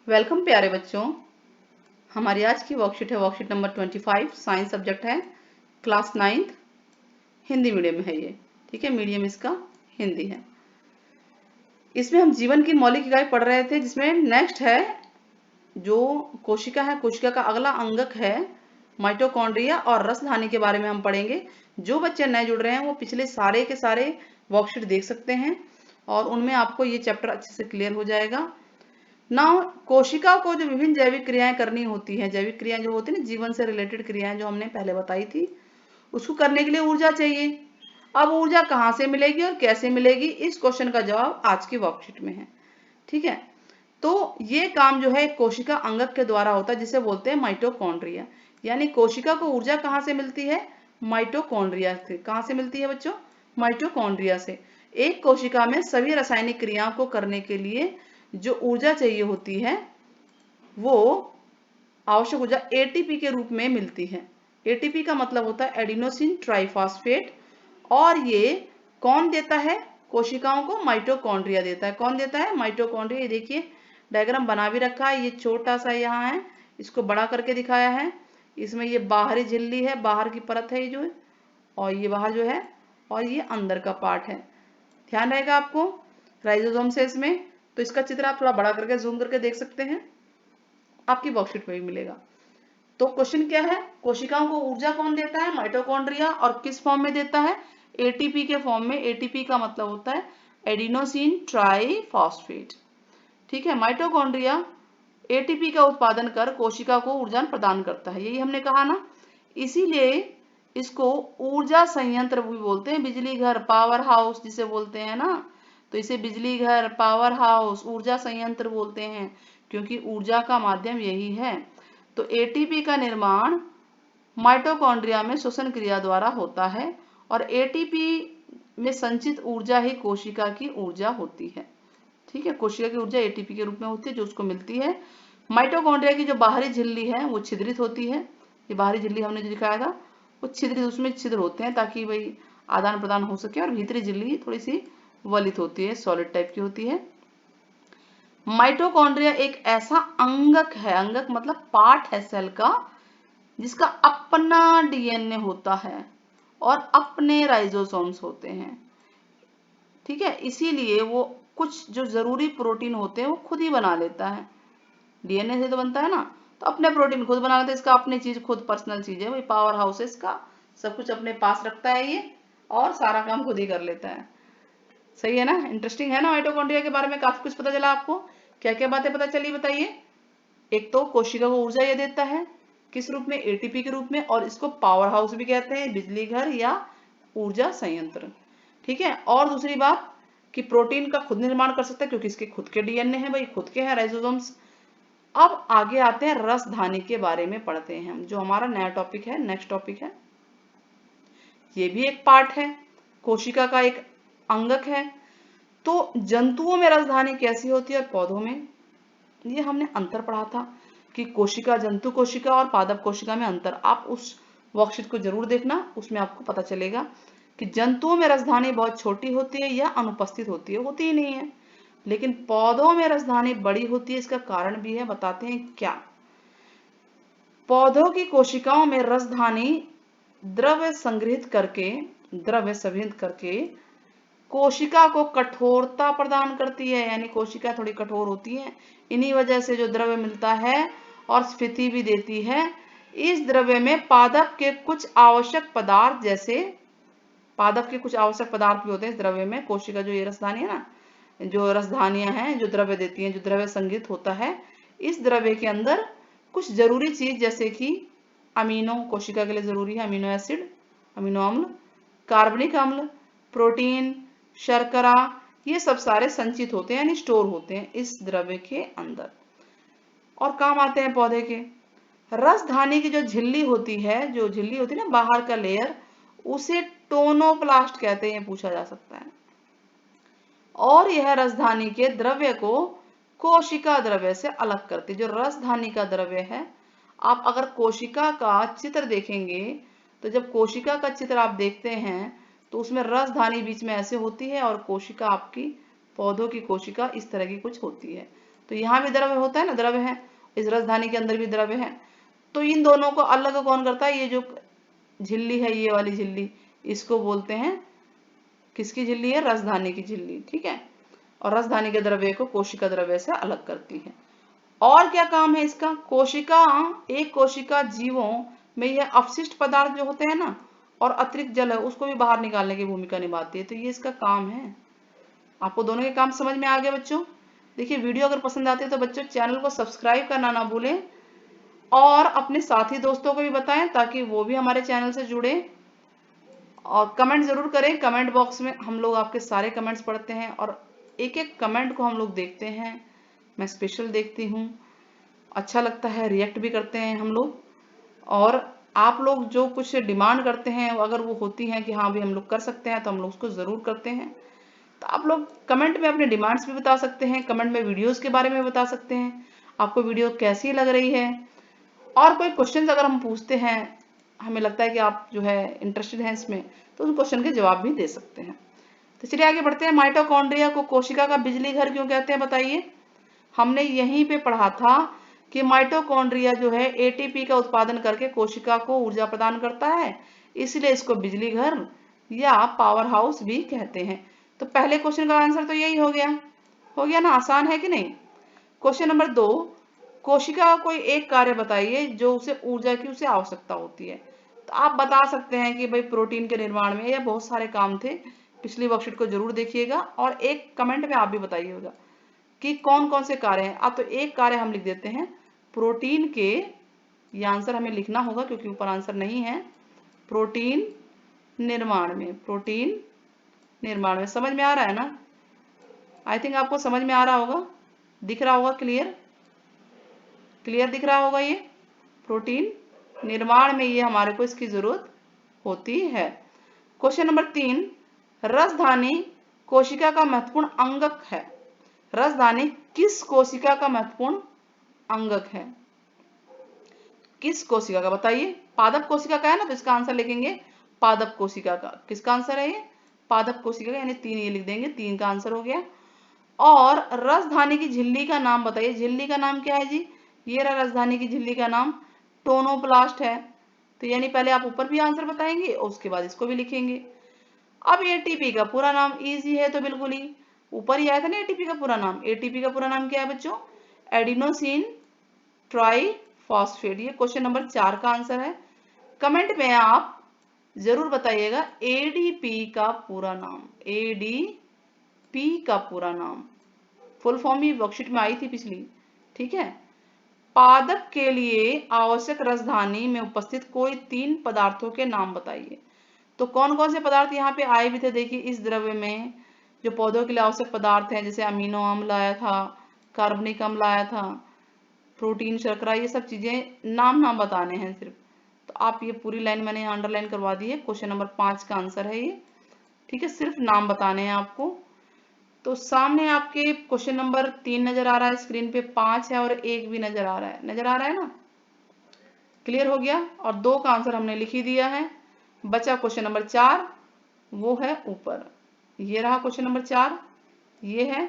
Welcome प्यारे बच्चों। हमारी आज की वर्कशीट है वर्कशीट नंबर 25। साइंस सब्जेक्ट है, क्लास 9th, हिंदी मीडियम है ये। ठीक है, मीडियम इसका हिंदी है। इसमें हम जीवन की मौलिक इकाई पढ़ रहे थे, जिसमें नेक्स्ट है जो कोशिका है। कोशिका का अगला अंगक है माइटोकॉन्ड्रिया, और रसधानी के बारे में हम पढ़ेंगे। जो बच्चे नए जुड़ रहे हैं वो पिछले सारे के सारे वर्कशीट देख सकते हैं और उनमें आपको ये चैप्टर अच्छे से क्लियर हो जाएगा ना। कोशिका को जो विभिन्न जैविक क्रियाएं करनी होती हैं, जैविक क्रियाएं जो होती है ना, जीवन से रिलेटेड क्रियाएं जो हमने पहले बताई थी, उसको करने के लिए ऊर्जा चाहिए। अब ऊर्जा कहाँ से मिलेगी और कैसे मिलेगी, इस क्वेश्चन का जवाब आज की वर्कशीट में है। ठीक है, तो ये काम जो है कोशिका अंगक के द्वारा होता है, जिसे बोलते हैं माइटोकॉन्ड्रिया। यानी कोशिका को ऊर्जा कहाँ से मिलती है? माइटोकॉन्ड्रिया से। कहाँ से मिलती है बच्चों? माइटोकॉन्ड्रिया से। एक कोशिका में सभी रासायनिक क्रियाओं को करने के लिए जो ऊर्जा चाहिए होती है वो आवश्यक ऊर्जा एटीपी के रूप में मिलती है। एटीपी का मतलब होता है एडिनोसिन ट्राइफॉस्फेट, और ये कौन देता है कोशिकाओं को? माइटोकॉन्ड्रिया देता है। कौन देता है? माइटोकॉन्ड्रिया। ये देखिए डायग्राम बना भी रखा है, ये छोटा सा यहाँ है, इसको बड़ा करके दिखाया है। इसमें ये बाहरी झिल्ली है, बाहर की परत है ये जो, और ये बाहर जो है, और ये अंदर का पार्ट है। ध्यान रहेगा आपको, राइजोसोम से इसमें। तो इसका चित्र आप थोड़ा बड़ा करके जूम करके देख सकते हैं, आपकी वर्कशीट में भी मिलेगा। तो क्वेश्चन क्या है? कोशिकाओं को ऊर्जा कौन देता है? माइटोकॉन्ड्रिया। और किस फॉर्म में देता है? एटीपी के फॉर्म में। एटीपी का मतलब होता है एडिनोसिन ट्राइफॉस्फेट। ठीक है, माइटोकॉन्ड्रिया एटीपी का उत्पादन कर कोशिका को ऊर्जा प्रदान करता है, यही हमने कहा ना। इसीलिए इसको ऊर्जा संयंत्र भी बोलते हैं, बिजली घर, पावर हाउस जिसे बोलते हैं ना। तो इसे बिजली घर, पावर हाउस, ऊर्जा संयंत्र बोलते हैं, क्योंकि ऊर्जा का माध्यम यही है। तो एटीपी का निर्माण माइटोकॉन्ड्रिया में श्वसन क्रिया द्वारा होता है, और एटीपी में संचित ऊर्जा ही कोशिका की ऊर्जा होती है। ठीक है, कोशिका की ऊर्जा एटीपी के रूप में होती है, जो उसको मिलती है। माइटोकॉन्ड्रिया की जो बाहरी झिल्ली है वो छिद्रित होती है। ये बाहरी झिल्ली हमने जो दिखाया था वो छिद्रित, उसमें छिद्र होते हैं ताकि भाई आदान प्रदान हो सके। और भीतरी झिल्ली थोड़ी सी वलित होती है, सॉलिड टाइप की होती है। माइटोकॉन्ड्रिया एक ऐसा अंगक है, अंगक मतलब पार्ट है सेल का, जिसका अपना डीएनए होता है और अपने राइजोसोम्स होते हैं। ठीक है, इसीलिए वो कुछ जो जरूरी प्रोटीन होते हैं वो खुद ही बना लेता है। डीएनए से तो बनता है ना, तो अपने प्रोटीन खुद बना लेता है। इसका अपनी चीज खुद, पर्सनल चीज है, वही पावर हाउस है इसका, सब कुछ अपने पास रखता है ये, और सारा काम खुद ही कर लेता है। सही है ना? इंटरेस्टिंग है ना? माइटोकॉन्ड्रिया के बारे में काफी कुछ पता चला आपको। क्या क्या बातें पता चली बताइए। एक तो कोशिका को ऊर्जा ये देता है, किस रूप में? एटीपी के रूप में, और इसको पावर हाउस भी कहते हैं, बिजली घर या ऊर्जा संयंत्र। ठीक है, और दूसरी बात कि प्रोटीन का खुद निर्माण कर सकता है, क्योंकि इसके खुद के डीएनए है, भाई खुद के हैं राइजोसोम्स। अब आगे आते हैं रसधानी के बारे में पढ़ते हैं हम, जो हमारा नया टॉपिक है, नेक्स्ट टॉपिक है। ये भी एक पार्ट है, कोशिका का एक अंगक है। तो जंतुओं में रसधानी कैसी होती है और पौधों में, ये हमने अंतर पढ़ा था कि कोशिका, जंतु कोशिका और पादप कोशिका में अंतर। आप उस वर्कशीट को जरूर देखना, उसमें आपको पता चलेगा कि जंतुओं में रसधानी बहुत छोटी होती है या अनुपस्थित होती है, होती ही नहीं है। लेकिन पौधों में रसधानी बड़ी होती है। इसका कारण भी है, बताते हैं क्या। पौधों की कोशिकाओं में रसधानी द्रव्य संग्रहित करके, द्रव्य संग्रहित करके कोशिका को कठोरता प्रदान करती है, यानी कोशिका थोड़ी कठोर होती है। इन्हीं वजह से जो द्रव्य मिलता है और स्फीति भी देती है। इस द्रव्य में पादप के कुछ आवश्यक पदार्थ, जैसे पादप के कुछ आवश्यक पदार्थ भी होते हैं इस द्रव्य में। कोशिका जो ये रसधानी है ना, जो रसधानियां हैं जो द्रव्य देती हैं, जो द्रव्य संग्रहित होता है, इस द्रव्य के अंदर कुछ जरूरी चीज, जैसे कि अमीनो, कोशिका के लिए जरूरी है अमीनो एसिड, अमीनो अम्ल, कार्बनिक अम्ल, प्रोटीन, शर्करा, ये सब सारे संचित होते हैं, यानी स्टोर होते हैं इस द्रव्य के अंदर, और काम आते हैं पौधे के। रसधानी की जो झिल्ली होती है, जो झिल्ली होती है ना, बाहर का लेयर, उसे टोनोप्लास्ट कहते हैं, पूछा जा सकता है। और यह रसधानी के द्रव्य को कोशिका द्रव्य से अलग करती है। जो रसधानी का द्रव्य है, आप अगर कोशिका का चित्र देखेंगे, तो जब कोशिका का चित्र आप देखते हैं तो उसमें रसधानी बीच में ऐसे होती है, और कोशिका आपकी, पौधों की कोशिका इस तरह की कुछ होती है। तो यहाँ भी द्रव्य होता है ना, द्रव्य है, इस रसधानी के अंदर भी द्रव्य है। तो इन दोनों को अलग कौन करता है? ये जो झिल्ली है, ये वाली झिल्ली, इसको बोलते हैं, किसकी झिल्ली है? रसधानी की झिल्ली, ठीक है। और रसधानी के द्रव्य को कोशिका द्रव्य से अलग करती है। और क्या काम है इसका? कोशिका, एक कोशिका जीवों में यह अपशिष्ट पदार्थ जो होते हैं ना और अतिरिक्त जल है उसको भी बाहर निकालने की भूमिका निभाती है। तो ये इसका काम है। आपको दोनों के काम समझ में आ गया बच्चों? देखिए, वीडियो अगर पसंद आती है तो बच्चों चैनल को सब्सक्राइब करना ना भूलें और अपने साथी दोस्तों को भी बताएं ताकि वो भी हमारे चैनल से जुड़े। और कमेंट जरूर करें, कमेंट बॉक्स में हम लोग आपके सारे कमेंट्स पढ़ते हैं और एक एक कमेंट को हम लोग देखते हैं। मैं स्पेशल देखती हूँ, अच्छा लगता है, रिएक्ट भी करते हैं हम लोग। और आप लोग जो कुछ डिमांड करते हैं अगर वो होती हैं कि हाँ भी हम लोग कर सकते हैं तो हम लोग उसको ज़रूर करते हैं। तो आप लोग कमेंट में अपने डिमांड्स भी बता सकते हैं, कमेंट में वीडियोस के बारे में बता सकते हैं, आपको वीडियो कैसी लग रही है। और कोई क्वेश्चन अगर हम पूछते हैं, हमें लगता है कि आप जो है इंटरेस्टेड हैं इसमें, तो उस क्वेश्चन के जवाब भी दे सकते हैं। तो चलिए आगे बढ़ते हैं। माइटोकॉन्ड्रिया को कोशिका का बिजली घर क्यों कहते हैं बताइए? हमने यहीं पे पढ़ा था कि माइटोकॉन्ड्रिया जो है एटीपी का उत्पादन करके कोशिका को ऊर्जा प्रदान करता है, इसलिए इसको बिजली घर या पावर हाउस भी कहते हैं। तो पहले क्वेश्चन का आंसर तो यही हो गया ना? आसान है कि नहीं? क्वेश्चन नंबर 2, कोशिका का कोई एक कार्य बताइए जो उसे ऊर्जा की उसे आवश्यकता होती है। तो आप बता सकते हैं कि भाई प्रोटीन के निर्माण में, या बहुत सारे काम थे, पिछली वर्कशीट को जरूर देखिएगा और एक कमेंट में आप भी बताइएगा कि कौन कौन से कार्य हैं। अब तो एक कार्य हम लिख देते हैं प्रोटीन के, ये आंसर हमें लिखना होगा क्योंकि ऊपर आंसर नहीं है। प्रोटीन निर्माण में, प्रोटीन निर्माण में, समझ में आ रहा है ना? आई थिंक आपको समझ में आ रहा होगा, दिख रहा होगा, क्लियर क्लियर दिख रहा होगा। ये प्रोटीन निर्माण में ये हमारे को इसकी जरूरत होती है। क्वेश्चन नंबर 3, रसधानी कोशिका का महत्वपूर्ण अंगक है। रसधानी किस कोशिका का महत्वपूर्ण अंगक है? किस कोशिका का बताइए? पादप कोशिका का है ना, तो इसका आंसर लिखेंगे पादप कोशिका का। किसका आंसर है ये? पादप कोशिका का, यानी 3 ये लिख देंगे, 3 का आंसर हो गया। और रसधानी की झिल्ली का नाम बताइए। झिल्ली का नाम क्या है जी? ये रहा रसधानी की झिल्ली का नाम, टोनोप्लास्ट है। तो यानी पहले आप ऊपर भी आंसर बताएंगे और उसके बाद इसको भी लिखेंगे। अब एटीपी का पूरा नाम इजी है, तो बिल्कुल ही ऊपर ही आया था ना एटीपी का पूरा नाम। एटीपी का पूरा नाम क्या है बच्चों? Adenosine triphosphate. ये क्वेश्चन नंबर 4 का आंसर है। कमेंट में आप जरूर बताइएगा एडीपी का पूरा नाम, एडीपी का पूरा नाम। फुल फॉर्म ही वर्कशीट में आई थी पिछली, ठीक है। पादप के लिए आवश्यक रसधानी में उपस्थित कोई 3 पदार्थों के नाम बताइए। तो कौन कौन से पदार्थ यहाँ पे आए भी थे? देखिए, इस द्रव्य में जो पौधों के लिए आवश्यक पदार्थ हैं, जैसे अमीनो अम्ल आया था, कार्बनिक अम्ल आया था, प्रोटीन, शर्करा, ये सब चीजें नाम बताने हैं सिर्फ। तो आप ये पूरी लाइन मैंने यहाँ अंडरलाइन करवा दी है। क्वेश्चन नंबर 5 का आंसर है ये, ठीक है। सिर्फ नाम बताने हैं आपको। तो सामने आपके क्वेश्चन नंबर 3 नजर आ रहा है, स्क्रीन पे 5 है और 1 भी नजर आ रहा है ना? क्लियर हो गया? और 2 का आंसर हमने लिख ही दिया है। बचा क्वेश्चन नंबर 4, वो है ऊपर। ये रहा क्वेश्चन नंबर 4, ये है।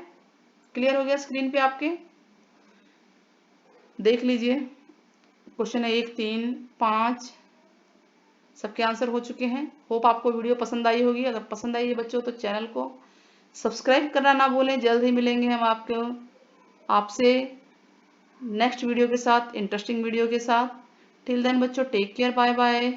क्लियर हो गया स्क्रीन पे आपके? देख लीजिए, क्वेश्चन 1, 3, 5 सबके आंसर हो चुके हैं। होप आपको वीडियो पसंद आई होगी। अगर पसंद आई है बच्चों तो चैनल को सब्सक्राइब करना ना भूलें। जल्द ही मिलेंगे हम आपसे नेक्स्ट वीडियो के साथ, इंटरेस्टिंग वीडियो के साथ। टिल देन बच्चों, टेक केयर, बाय बाय।